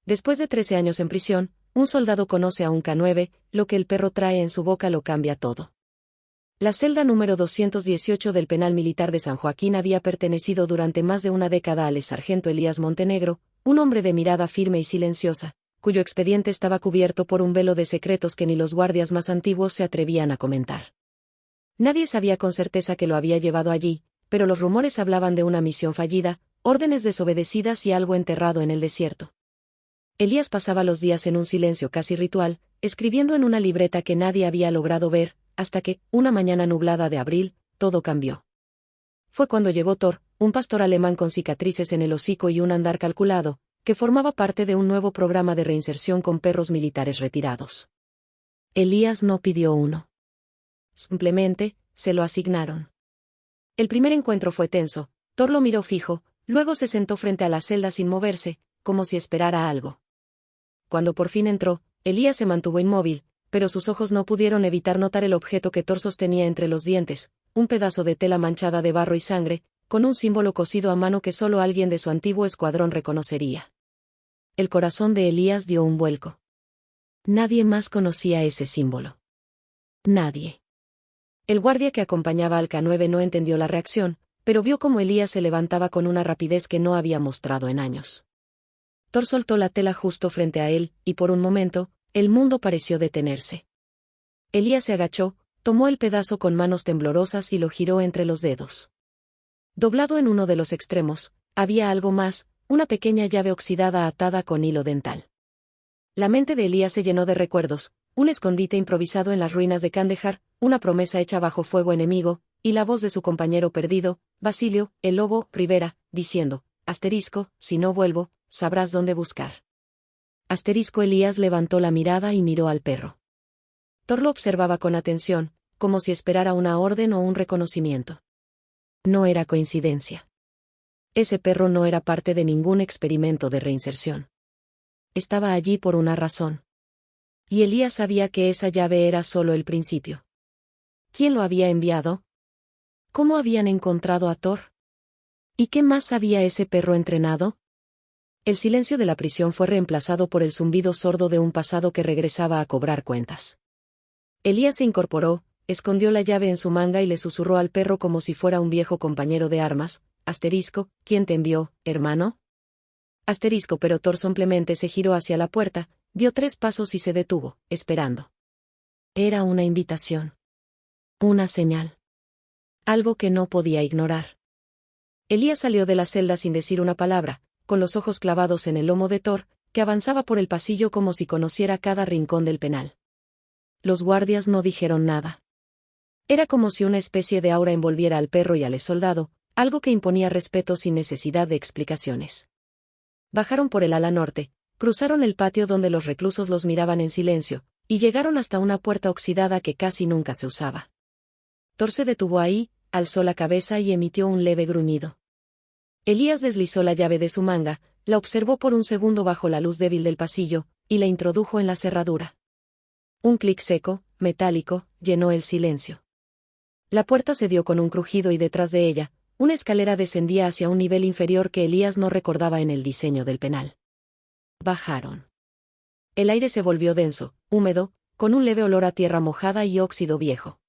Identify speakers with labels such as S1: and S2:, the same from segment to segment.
S1: Después de 13 años en prisión, un soldado conoce a un K9, lo que el perro trae en su boca lo cambia todo. La celda número 218 del penal militar de San Joaquín había pertenecido durante más de una década al sargento Elías Montenegro, un hombre de mirada firme y silenciosa, cuyo expediente estaba cubierto por un velo de secretos que ni los guardias más antiguos se atrevían a comentar. Nadie sabía con certeza que lo había llevado allí, pero los rumores hablaban de una misión fallida, órdenes desobedecidas y algo enterrado en el desierto. Elías pasaba los días en un silencio casi ritual, escribiendo en una libreta que nadie había logrado ver, hasta que, una mañana nublada de abril, todo cambió. Fue cuando llegó Thor, un pastor alemán con cicatrices en el hocico y un andar calculado, que formaba parte de un nuevo programa de reinserción con perros militares retirados. Elías no pidió uno. Simplemente, se lo asignaron. El primer encuentro fue tenso. Thor lo miró fijo, luego se sentó frente a la celda sin moverse, como si esperara algo. Cuando por fin entró, Elías se mantuvo inmóvil, pero sus ojos no pudieron evitar notar el objeto que Thor sostenía entre los dientes, un pedazo de tela manchada de barro y sangre, con un símbolo cosido a mano que solo alguien de su antiguo escuadrón reconocería. El corazón de Elías dio un vuelco. Nadie más conocía ese símbolo. Nadie. El guardia que acompañaba al K9 no entendió la reacción, pero vio cómo Elías se levantaba con una rapidez que no había mostrado en años. Thor soltó la tela justo frente a él, y por un momento, el mundo pareció detenerse. Elías se agachó, tomó el pedazo con manos temblorosas y lo giró entre los dedos. Doblado en uno de los extremos, había algo más, una pequeña llave oxidada atada con hilo dental. La mente de Elías se llenó de recuerdos, un escondite improvisado en las ruinas de Kandahar, una promesa hecha bajo fuego enemigo, y la voz de su compañero perdido, Basilio, el lobo, Rivera, diciendo, si no vuelvo, sabrás dónde buscar. Elías levantó la mirada y miró al perro. Thor lo observaba con atención, como si esperara una orden o un reconocimiento. No era coincidencia. Ese perro no era parte de ningún experimento de reinserción. Estaba allí por una razón. Y Elías sabía que esa llave era solo el principio. ¿Quién lo había enviado? ¿Cómo habían encontrado a Thor? ¿Y qué más sabía ese perro entrenado? El silencio de la prisión fue reemplazado por el zumbido sordo de un pasado que regresaba a cobrar cuentas. Elías se incorporó, escondió la llave en su manga y le susurró al perro como si fuera un viejo compañero de armas, ¿quién te envió, hermano? Pero Thor simplemente se giró hacia la puerta, dio 3 pasos y se detuvo, esperando. Era una invitación. Una señal. Algo que no podía ignorar. Elías salió de la celda sin decir una palabra, con los ojos clavados en el lomo de Thor, que avanzaba por el pasillo como si conociera cada rincón del penal. Los guardias no dijeron nada. Era como si una especie de aura envolviera al perro y al soldado, algo que imponía respeto sin necesidad de explicaciones. Bajaron por el ala norte, cruzaron el patio donde los reclusos los miraban en silencio, y llegaron hasta una puerta oxidada que casi nunca se usaba. Thor se detuvo ahí, alzó la cabeza y emitió un leve gruñido. Elías deslizó la llave de su manga, la observó por un segundo bajo la luz débil del pasillo, y la introdujo en la cerradura. Un clic seco, metálico, llenó el silencio. La puerta cedió con un crujido y detrás de ella, una escalera descendía hacia un nivel inferior que Elías no recordaba en el diseño del penal. Bajaron. El aire se volvió denso, húmedo, con un leve olor a tierra mojada y óxido viejo.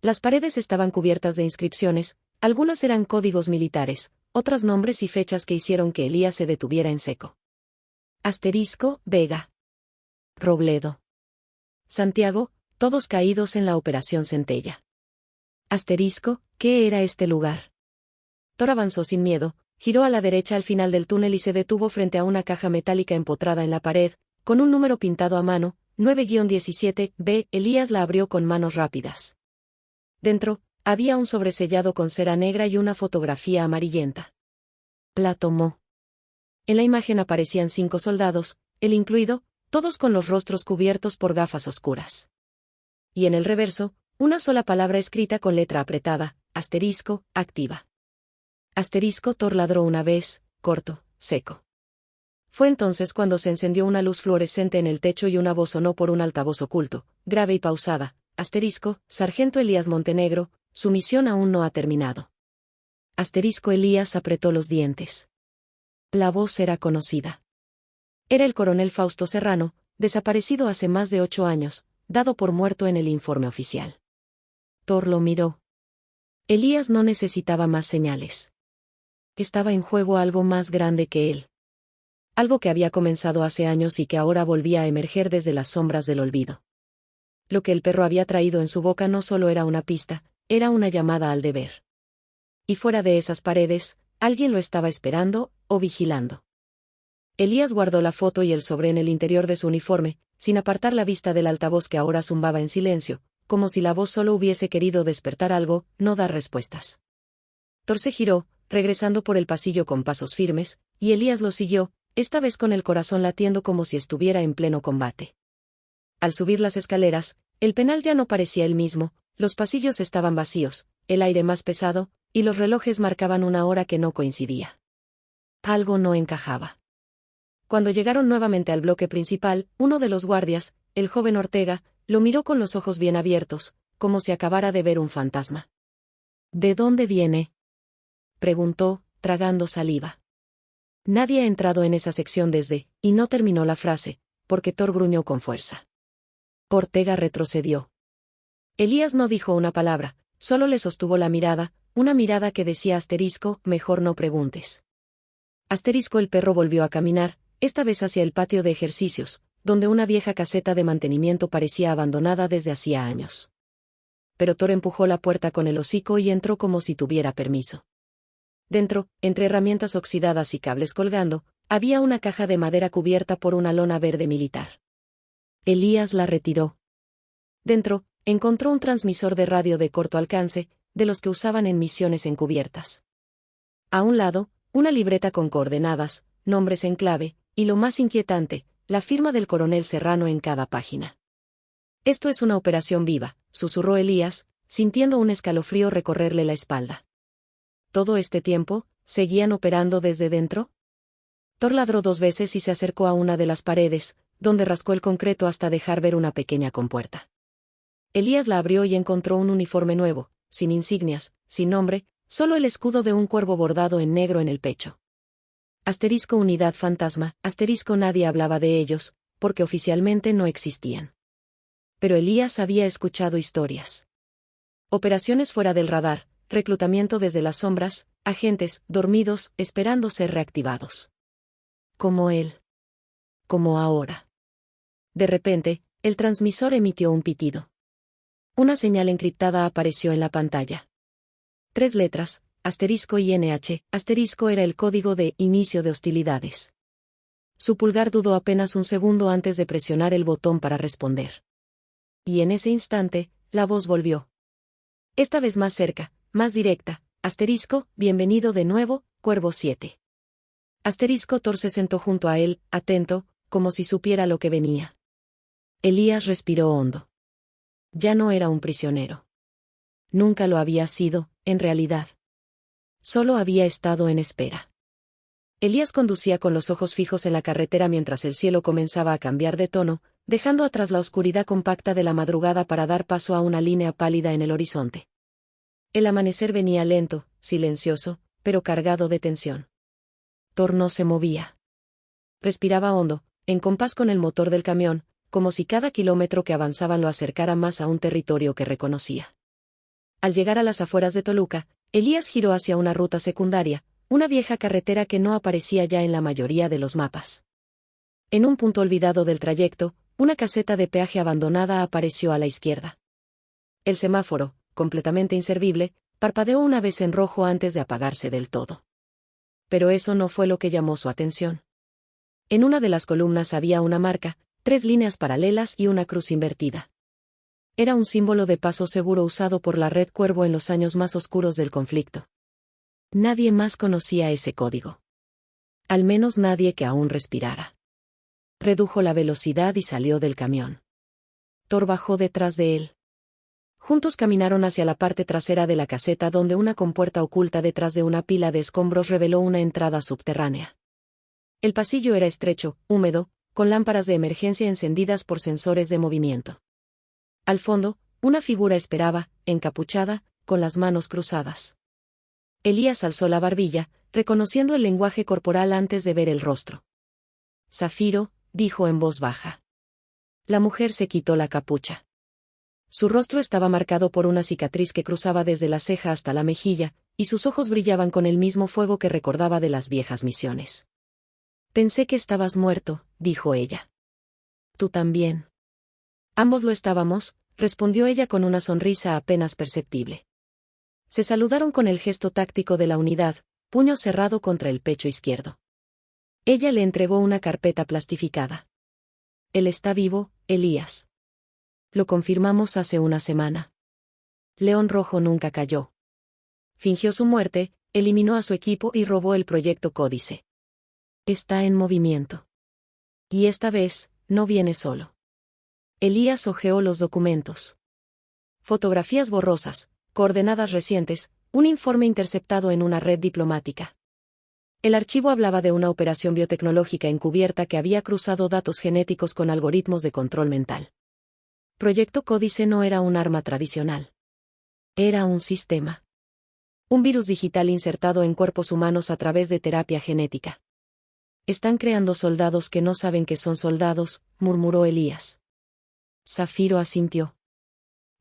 S1: Las paredes estaban cubiertas de inscripciones, algunas eran códigos militares, otras nombres y fechas que hicieron que Elías se detuviera en seco. Vega. Robledo. Santiago, todos caídos en la Operación Centella. ¿Qué era este lugar? Thor avanzó sin miedo, giró a la derecha al final del túnel y se detuvo frente a una caja metálica empotrada en la pared, con un número pintado a mano, 9-17B. Elías la abrió con manos rápidas. Dentro, había un sobresellado con cera negra y una fotografía amarillenta. La tomó. En la imagen aparecían 5 soldados, él incluido, todos con los rostros cubiertos por gafas oscuras. Y en el reverso, una sola palabra escrita con letra apretada, activa. Thor ladró una vez, corto, seco. Fue entonces cuando se encendió una luz fluorescente en el techo y una voz sonó por un altavoz oculto, grave y pausada, Sargento Elías Montenegro, su misión aún no ha terminado. Elías apretó los dientes. La voz era conocida. Era el coronel Fausto Serrano, desaparecido hace más de 8 años, dado por muerto en el informe oficial. Thor lo miró. Elías no necesitaba más señales. Estaba en juego algo más grande que él. Algo que había comenzado hace años y que ahora volvía a emerger desde las sombras del olvido. Lo que el perro había traído en su boca no solo era una pista, era una llamada al deber. Y fuera de esas paredes, alguien lo estaba esperando, o vigilando. Elías guardó la foto y el sobre en el interior de su uniforme, sin apartar la vista del altavoz que ahora zumbaba en silencio, como si la voz solo hubiese querido despertar algo, no dar respuestas. Thor se giró, regresando por el pasillo con pasos firmes, y Elías lo siguió, esta vez con el corazón latiendo como si estuviera en pleno combate. Al subir las escaleras, el penal ya no parecía el mismo, los pasillos estaban vacíos, el aire más pesado, y los relojes marcaban una hora que no coincidía. Algo no encajaba. Cuando llegaron nuevamente al bloque principal, uno de los guardias, el joven Ortega, lo miró con los ojos bien abiertos, como si acabara de ver un fantasma. ¿De dónde viene?, preguntó, tragando saliva. Nadie ha entrado en esa sección desde, y no terminó la frase, porque Thor gruñó con fuerza. Ortega retrocedió. Elías no dijo una palabra, solo le sostuvo la mirada, una mirada que decía asterisco, mejor no preguntes. Asterisco. El perro volvió a caminar, esta vez hacia el patio de ejercicios, donde una vieja caseta de mantenimiento parecía abandonada desde hacía años. Pero Thor empujó la puerta con el hocico y entró como si tuviera permiso. Dentro, entre herramientas oxidadas y cables colgando, había una caja de madera cubierta por una lona verde militar. Elías la retiró. Dentro, encontró un transmisor de radio de corto alcance, de los que usaban en misiones encubiertas. A un lado, una libreta con coordenadas, nombres en clave, y lo más inquietante, la firma del coronel Serrano en cada página. Esto es una operación viva, susurró Elías, sintiendo un escalofrío recorrerle la espalda. ¿Todo este tiempo, seguían operando desde dentro? Thor ladró 2 veces y se acercó a una de las paredes, donde rascó el concreto hasta dejar ver una pequeña compuerta. Elías la abrió y encontró un uniforme nuevo, sin insignias, sin nombre, solo el escudo de un cuervo bordado en negro en el pecho. Asterisco unidad fantasma, asterisco nadie hablaba de ellos, porque oficialmente no existían. Pero Elías había escuchado historias. Operaciones fuera del radar, reclutamiento desde las sombras, agentes, dormidos, esperando ser reactivados. Como él. Como ahora. De repente, el transmisor emitió un pitido. Una señal encriptada apareció en la pantalla. 3 letras, asterisco INH, asterisco era el código de inicio de hostilidades. Su pulgar dudó apenas un segundo antes de presionar el botón para responder. Y en ese instante, la voz volvió. Esta vez más cerca, más directa, asterisco, bienvenido de nuevo, Cuervo 7. Asterisco. Thor se sentó junto a él, atento, como si supiera lo que venía. Elías respiró hondo. Ya no era un prisionero. Nunca lo había sido, en realidad. Solo había estado en espera. Elías conducía con los ojos fijos en la carretera mientras el cielo comenzaba a cambiar de tono, dejando atrás la oscuridad compacta de la madrugada para dar paso a una línea pálida en el horizonte. El amanecer venía lento, silencioso, pero cargado de tensión. Thor no se movía. Respiraba hondo, en compás con el motor del camión, como si cada kilómetro que avanzaban lo acercara más a un territorio que reconocía. Al llegar a las afueras de Toluca, Elías giró hacia una ruta secundaria, una vieja carretera que no aparecía ya en la mayoría de los mapas. En un punto olvidado del trayecto, una caseta de peaje abandonada apareció a la izquierda. El semáforo, completamente inservible, parpadeó una vez en rojo antes de apagarse del todo. Pero eso no fue lo que llamó su atención. En una de las columnas había una marca, 3 líneas paralelas y una cruz invertida. Era un símbolo de paso seguro usado por la Red Cuervo en los años más oscuros del conflicto. Nadie más conocía ese código. Al menos nadie que aún respirara. Redujo la velocidad y salió del camión. Thor bajó detrás de él. Juntos caminaron hacia la parte trasera de la caseta donde una compuerta oculta detrás de una pila de escombros reveló una entrada subterránea. El pasillo era estrecho, húmedo, con lámparas de emergencia encendidas por sensores de movimiento. Al fondo, una figura esperaba, encapuchada, con las manos cruzadas. Elías alzó la barbilla, reconociendo el lenguaje corporal antes de ver el rostro. Zafiro, dijo en voz baja. La mujer se quitó la capucha. Su rostro estaba marcado por una cicatriz que cruzaba desde la ceja hasta la mejilla, y sus ojos brillaban con el mismo fuego que recordaba de las viejas misiones. Pensé que estabas muerto, dijo ella. Tú también. Ambos lo estábamos, respondió ella con una sonrisa apenas perceptible. Se saludaron con el gesto táctico de la unidad, puño cerrado contra el pecho izquierdo. Ella le entregó una carpeta plastificada. Él está vivo, Elías. Lo confirmamos hace una semana. León Rojo nunca cayó. Fingió su muerte, eliminó a su equipo y robó el proyecto Códice. Está en movimiento. Y esta vez, no viene solo. Elías hojeó los documentos. Fotografías borrosas, coordenadas recientes, un informe interceptado en una red diplomática. El archivo hablaba de una operación biotecnológica encubierta que había cruzado datos genéticos con algoritmos de control mental. Proyecto Códice no era un arma tradicional. Era un sistema. Un virus digital insertado en cuerpos humanos a través de terapia genética. Están creando soldados que no saben que son soldados, murmuró Elías. Zafiro asintió.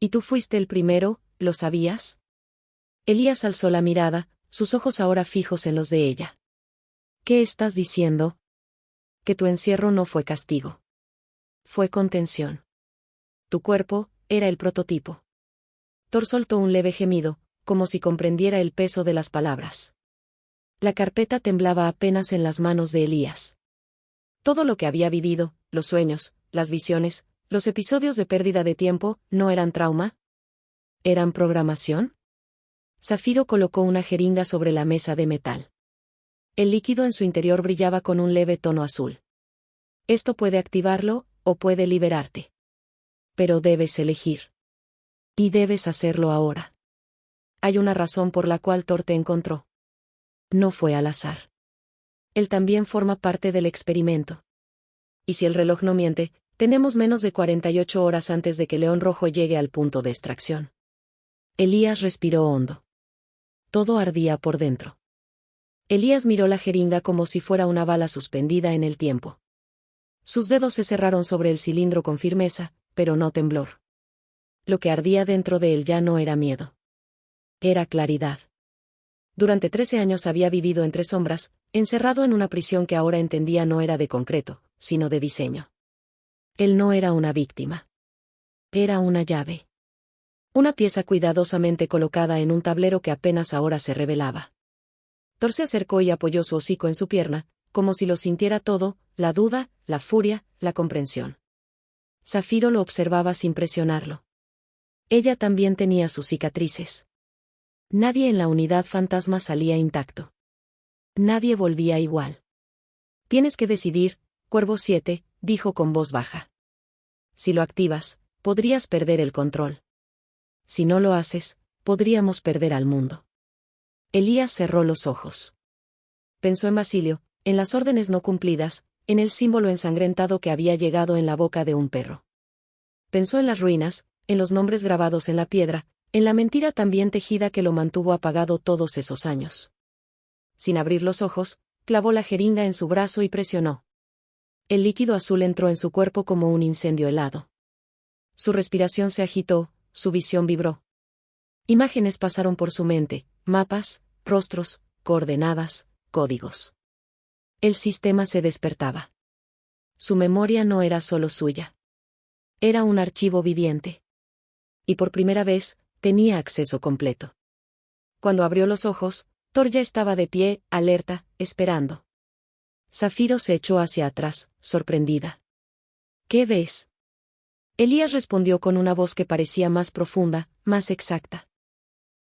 S1: ¿Y tú fuiste el primero, lo sabías? Elías alzó la mirada, sus ojos ahora fijos en los de ella. ¿Qué estás diciendo? Que tu encierro no fue castigo. Fue contención. Tu cuerpo, era el prototipo. Thor soltó un leve gemido, como si comprendiera el peso de las palabras. La carpeta temblaba apenas en las manos de Elías. Todo lo que había vivido, los sueños, las visiones, los episodios de pérdida de tiempo, ¿no eran trauma? ¿Eran programación? Zafiro colocó una jeringa sobre la mesa de metal. El líquido en su interior brillaba con un leve tono azul. Esto puede activarlo, o puede liberarte. Pero debes elegir. Y debes hacerlo ahora. Hay una razón por la cual Thor te encontró. No fue al azar. Él también forma parte del experimento. Y si el reloj no miente, tenemos menos de 48 horas antes de que León Rojo llegue al punto de extracción. Elías respiró hondo. Todo ardía por dentro. Elías miró la jeringa como si fuera una bala suspendida en el tiempo. Sus dedos se cerraron sobre el cilindro con firmeza, pero no temblor. Lo que ardía dentro de él ya no era miedo. Era claridad. Durante 13 años había vivido entre sombras, encerrado en una prisión que ahora entendía no era de concreto, sino de diseño. Él no era una víctima. Era una llave. Una pieza cuidadosamente colocada en un tablero que apenas ahora se revelaba. Thor se acercó y apoyó su hocico en su pierna, como si lo sintiera todo, la duda, la furia, la comprensión. Zafiro lo observaba sin presionarlo. Ella también tenía sus cicatrices. Nadie en la unidad fantasma salía intacto. Nadie volvía igual. Tienes que decidir, Cuervo 7, dijo con voz baja. Si lo activas, podrías perder el control. Si no lo haces, podríamos perder al mundo. Elías cerró los ojos. Pensó en Basilio, en las órdenes no cumplidas, en el símbolo ensangrentado que había llegado en la boca de un perro. Pensó en las ruinas, en los nombres grabados en la piedra, en la mentira también tejida que lo mantuvo apagado todos esos años. Sin abrir los ojos, clavó la jeringa en su brazo y presionó. El líquido azul entró en su cuerpo como un incendio helado. Su respiración se agitó, su visión vibró. Imágenes pasaron por su mente, mapas, rostros, coordenadas, códigos. El sistema se despertaba. Su memoria no era solo suya. Era un archivo viviente. Y por primera vez, tenía acceso completo. Cuando abrió los ojos, Thor ya estaba de pie, alerta, esperando. Zafiro se echó hacia atrás, sorprendida. ¿Qué ves? Elías respondió con una voz que parecía más profunda, más exacta.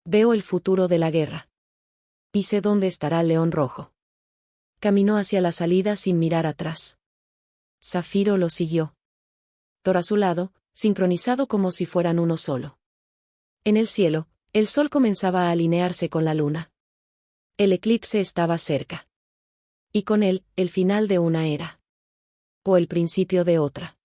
S1: Veo el futuro de la guerra. Y sé dónde estará León Rojo. Caminó hacia la salida sin mirar atrás. Zafiro lo siguió. Thor a su lado, sincronizado como si fueran uno solo. En el cielo, el sol comenzaba a alinearse con la luna. El eclipse estaba cerca. Y con él, el final de una era. O el principio de otra.